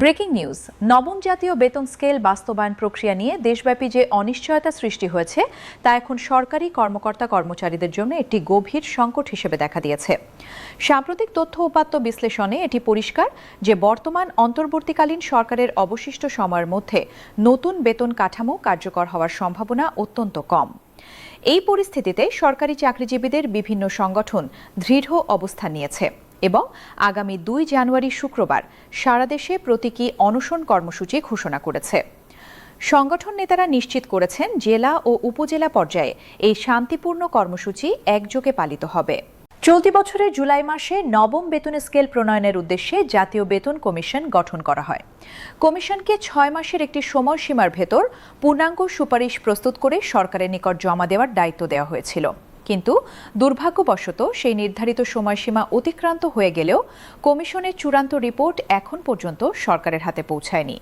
Breaking news. নবম জাতীয় বেতন স্কেল বাস্তবায়ন প্রক্রিয়া নিয়ে দেশব্যাপী যে অনিশ্চয়তা সৃষ্টি হয়েছে তা এখন সরকারি কর্মকর্তা কর্মচারীদের জন্য একটি গভীর সংকট হিসেবে দেখা দিয়েছে। সাম্প্রতিক তথ্য উপাত্ত বিশ্লেষণে এটি পরিষ্কার যে বর্তমান অন্তর্বর্তীকালীন সরকারের অবশিষ্ট সময়ের মধ্যে নতুন বেতন কাঠামো কার্যকর হওয়ার সম্ভাবনা অত্যন্ত কম। এই পরিস্থিতিতে সরকারি চাকরিজীবীদের বিভিন্ন সংগঠন দৃঢ় অবস্থান নিয়েছে এবং আগামী ২ জানুয়ারি শুক্রবার সারা দেশে প্রতীকী অনশন কর্মসূচি ঘোষণা করেছে। সংগঠন নেতারা নিশ্চিত করেছেন জেলা ও উপজেলা পর্যায়ে এই শান্তিপূর্ণ কর্মসূচি একযোগে পালিত হবে। চলতি বছরের জুলাই মাসে নবম বেতন স্কেল প্রণয়নের উদ্দেশ্যে জাতীয় বেতন কমিশন গঠন করা হয়। কমিশনকে ৬ মাসের একটি সময়সীমার ভেতর পূর্ণাঙ্গ সুপারিশ প্রস্তুত করে সরকারের নিকট জমা দেওয়ার দায়িত্ব দেওয়া হয়েছিল। কিন্তু দুর্ভাগ্যবশত সেই নির্ধারিত সময়সীমা অতিক্রান্ত হয়ে গেলেও কমিশনের চূড়ান্ত রিপোর্ট এখন পর্যন্ত সরকারের হাতে পৌঁছায়নি।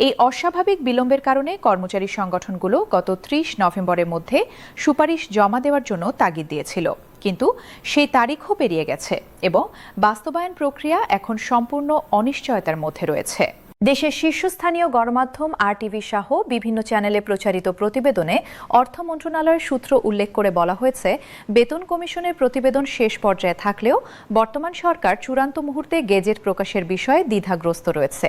এই অস্বাভাবিক বিলম্বের কারণে কর্মচারী সংগঠনগুলো গত ৩০ নভেম্বরের মধ্যে সুপারিশ জমা দেওয়ার জন্য তাগিদ দিয়েছিল, কিন্তু সেই তারিখও পেরিয়ে গেছে এবং বাস্তবায়ন প্রক্রিয়া এখন সম্পূর্ণ অনিশ্চয়তার মধ্যে রয়েছে। দেশের শীর্ষস্থানীয় গণমাধ্যম RTV সহ বিভিন্ন চ্যানেলে প্রচারিত প্রতিবেদনে অর্থ মন্ত্রণালয়ের সূত্র উল্লেখ করে বলা হয়েছে, বেতন কমিশনের প্রতিবেদন শেষ পর্যায়ে থাকলেও বর্তমান সরকার চূড়ান্ত মুহূর্তে গেজেট প্রকাশের বিষয়ে দ্বিধাগ্রস্ত রয়েছে।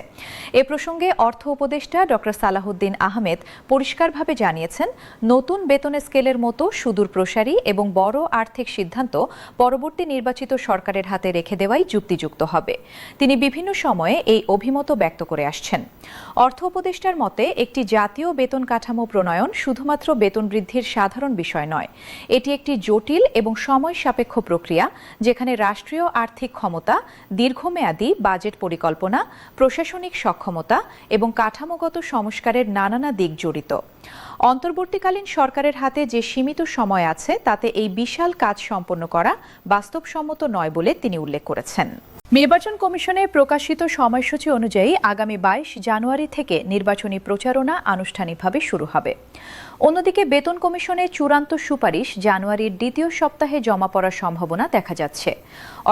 এ প্রসঙ্গে অর্থ উপদেষ্টা ডক্টর সালাহউদ্দিন আহমেদ পরিষ্কারভাবে জানিয়েছেন, নতুন বেতন স্কেলের মতো সুদূর প্রসারী এবং বড় আর্থিক সিদ্ধান্ত পরবর্তী নির্বাচিত সরকারের হাতে রেখে দেওয়াই যুক্তিযুক্ত হবে। তিনি বিভিন্ন সময়ে এই অভিমত ব্যক্ত করে আসছেন। অর্থ উপদেষ্টার মতে, একটি জাতীয় বেতন কাঠামো প্রণয়ন শুধুমাত্র বেতন বৃদ্ধির সাধারণ বিষয় নয়, এটি একটি জটিল এবং সময় সাপেক্ষ প্রক্রিয়া যেখানে রাষ্ট্রীয় আর্থিক ক্ষমতা, দীর্ঘমেয়াদী বাজেট পরিকল্পনা, প্রশাসনিক সক্ষমতা এবং কাঠামোগত সংস্কারের নানা দিক জড়িত। অন্তর্বর্তীকালীন সরকারের হাতে যে সীমিত সময় আছে তাতে এই বিশাল কাজ সম্পন্ন করা বাস্তবসম্মত নয় বলে তিনি উল্লেখ করেছেন। নির্বাচন কমিশনের প্রকাশিত সময়সূচি অনুযায়ী আগামী ২২ জানুয়ারি থেকে নির্বাচনী প্রচারণা আনুষ্ঠানিকভাবে শুরু হবে। অন্যদিকে বেতন কমিশনের চূড়ান্ত সুপারিশ জানুয়ারির দ্বিতীয় সপ্তাহে জমা পড়ার সম্ভাবনা দেখা যাচ্ছে।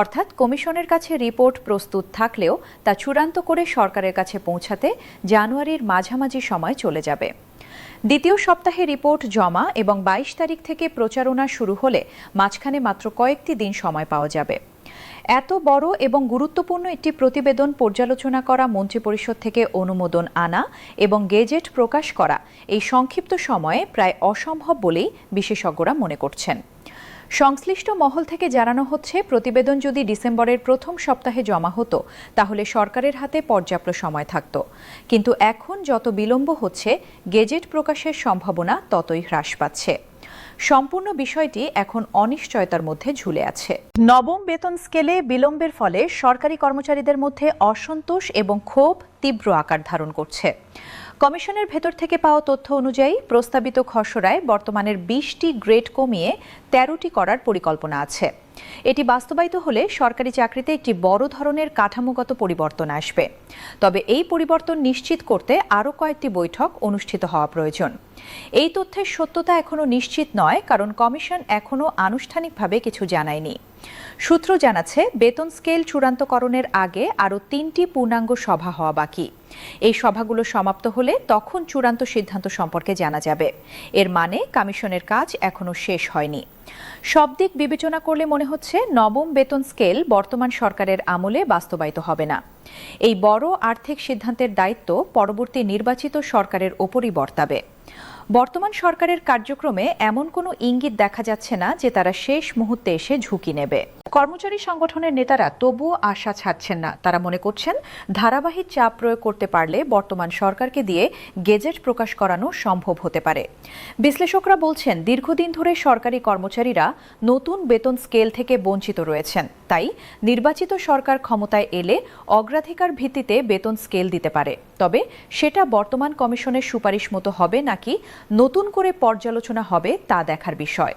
অর্থাৎ কমিশনের কাছে রিপোর্ট প্রস্তুত থাকলেও তা চূড়ান্ত করে সরকারের কাছে পৌঁছাতে জানুয়ারির মাঝামাঝি সময় চলে যাবে। দ্বিতীয় সপ্তাহে রিপোর্ট জমা এবং ২২ তারিখ থেকে প্রচারণা শুরু হলে মাঝখানে মাত্র কয়েকটি দিন সময় পাওয়া যাবে। এত বড় এবং গুরুত্বপূর্ণ একটি প্রতিবেদন পর্যালোচনা করা, মন্ত্রিপরিষদ থেকে অনুমোদন আনা এবং গেজেট প্রকাশ করা এই সংক্ষিপ্ত সময়ে প্রায় অসম্ভব বলেই বিশেষজ্ঞরা মনে করছেন। সংশ্লিষ্ট মহল থেকে জানানো হচ্ছে, প্রতিবেদন যদি ডিসেম্বরের প্রথম সপ্তাহে জমা হতো তাহলে সরকারের হাতে পর্যাপ্ত সময় থাকত, কিন্তু এখন যত বিলম্ব হচ্ছে গেজেট প্রকাশের সম্ভাবনা ততই হ্রাস পাচ্ছে। সম্পূর্ণ বিষয়টি এখন অনিশ্চয়তার মধ্যে ঝুলে আছে। নবম বেতন স্কেলে বিলম্বের ফলে সরকারি কর্মচারীদের মধ্যে অসন্তোষ এবং ক্ষোভ তীব্র আকার ধারণ করছে। কমিশনের ভেতর থেকে পাওয়া তথ্য অনুযায়ী প্রস্তাবিত খসড়ায় বর্তমানের ২০টি গ্রেড কমিয়ে ১৩টি করার পরিকল্পনা আছে। এটি বাস্তবায়িত হলে সরকারি চাকরিতে একটি বড় ধরনের কাঠামোগত পরিবর্তন আসবে। তবে এই পরিবর্তন নিশ্চিত করতে আরও কয়েকটি বৈঠক অনুষ্ঠিত হওয়া প্রয়োজন। এই তথ্যের সত্যতা এখনও নিশ্চিত নয়, কারণ কমিশন এখনও আনুষ্ঠানিকভাবে কিছু জানায়নি। সূত্র জানাচ্ছে, বেতন স্কেল চূড়ান্তকরণের আগে আরও ৩টি পূর্ণাঙ্গ সভা হওয়া বাকি। এই সভাগুলো সমাপ্ত হলে তখন চূড়ান্ত সিদ্ধান্ত সম্পর্কে জানা যাবে। এর মানে কমিশনের কাজ এখনও শেষ হয়নি। সব দিক বিবেচনা করলে মনে হচ্ছে নবম বেতন স্কেল বর্তমান সরকারের আমলে বাস্তবায়িত হবে না। এই বড় আর্থিক সিদ্ধান্তের দায়িত্ব পরবর্তী নির্বাচিত সরকারের ওপরই বর্তাবে। বর্তমান সরকারের কার্যক্রমে এমন কোনো ইঙ্গিত দেখা যাচ্ছে না যে তারা শেষ মুহূর্তে এসে ঝুঁকি নেবে। কর্মচারী সংগঠনের নেতারা তবুও আশা ছাড়ছেন না। তারা মনে করছেন, ধারাবাহিক চাপ প্রয়োগ করতে পারলে বর্তমান সরকারকে দিয়ে গেজেট প্রকাশ করানো সম্ভব হতে পারে। বিশ্লেষকরা বলছেন, দীর্ঘদিন ধরে সরকারি কর্মচারীরা নতুন বেতন স্কেল থেকে বঞ্চিত রয়েছেন। তাই নির্বাচিত সরকার ক্ষমতায় এলে অগ্রাধিকার ভিত্তিতে বেতন স্কেল দিতে পারে। তবে সেটা বর্তমান কমিশনের সুপারিশ মতো হবে নাকি নতুন করে পর্যালোচনা হবে তা দেখার বিষয়।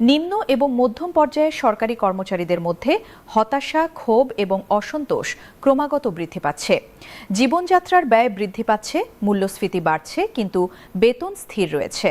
নিম্ন এবং মধ্যম পর্যায়ের সরকারি কর্মচারীদের মধ্যে হতাশা, ক্ষোভ এবং অসন্তোষ ক্রমাগত বৃদ্ধি পাচ্ছে। জীবনযাত্রার ব্যয় বৃদ্ধি পাচ্ছে, মূল্যস্ফীতি বাড়ছে, কিন্তু বেতন স্থির রয়েছে।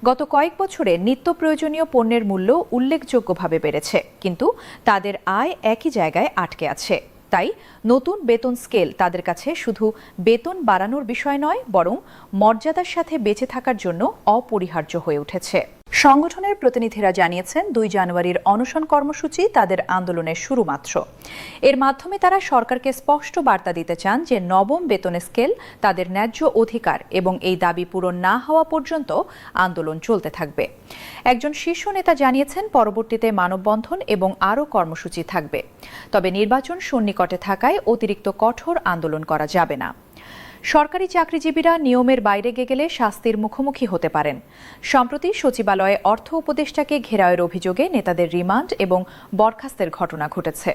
গত কয়েক বছরে নিত্য প্রয়োজনীয় পণ্যের মূল্য উল্লেখযোগ্যভাবে বেড়েছে, কিন্তু তাদের আয় একই জায়গায় আটকে আছে। তাই নতুন বেতন স্কেল তাদের কাছে শুধু বেতন বাড়ানোর বিষয় নয়, বরং মর্যাদার সাথে বেঁচে থাকার জন্য অপরিহার্য হয়ে উঠেছে। সংগঠনের প্রতিনিধিরা জানিয়েছেন, ২ জানুয়ারির অনশন কর্মসূচি তাদের আন্দোলনের শুরু মাত্র। এর মাধ্যমে তারা সরকারকে স্পষ্ট বার্তা দিতে চান যে নবম বেতন স্কেল তাদের ন্যায্য অধিকার এবং এই দাবি পূরণ না হওয়া পর্যন্ত আন্দোলন চলতে থাকবে। একজন শীর্ষ নেতা জানিয়েছেন, পরবর্তীতে মানববন্ধন এবং আরও কর্মসূচি থাকবে। তবে নির্বাচন সন্নিকটে থাকায় অতিরিক্ত কঠোর আন্দোলন করা যাবে না। সরকারি চাকরিজীবীরা নিয়মের বাইরে গেলে শাস্তির মুখোমুখি হতে পারেন। সম্প্রতি সচিবালয়ে অর্থ উপদেষ্টাকে ঘেরাওয়ের অভিযোগে নেতাদের রিমান্ড এবং বরখাস্তের ঘটনা ঘটেছে।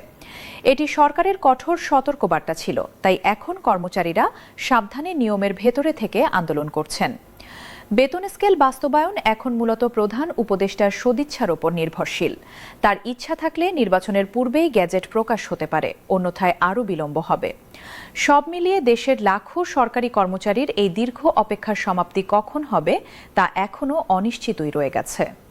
এটি সরকারের কঠোর সতর্কবার্তা ছিল, তাই এখন কর্মচারীরা সাবধানে নিয়মের ভেতরে থেকে আন্দোলন করছেন। বেতন স্কেল বাস্তবায়ন এখন মূলত প্রধান উপদেষ্টার সদিচ্ছার ওপর নির্ভরশীল। তার ইচ্ছা থাকলে নির্বাচনের পূর্বেই গ্যাজেট প্রকাশ হতে পারে, অন্যথায় আরও বিলম্ব হবে। সব মিলিয়ে দেশের লাখো সরকারি কর্মচারীর এই দীর্ঘ অপেক্ষার সমাপ্তি কখন হবে তা এখনও অনিশ্চিতই রয়ে গেছে।